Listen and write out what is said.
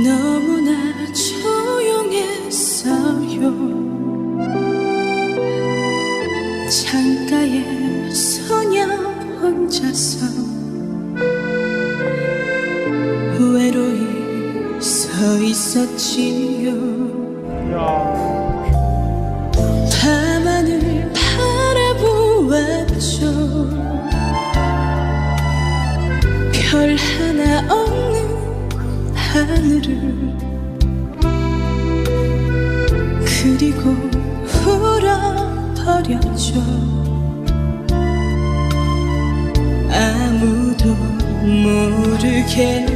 너무나 조용했어요. 창가에 소녀 혼자서 외로이 서 있었지요. 밤하늘 바라보았죠. 별 하나 없는 하늘을. 그리고 울어버렸죠. 아무도 모르게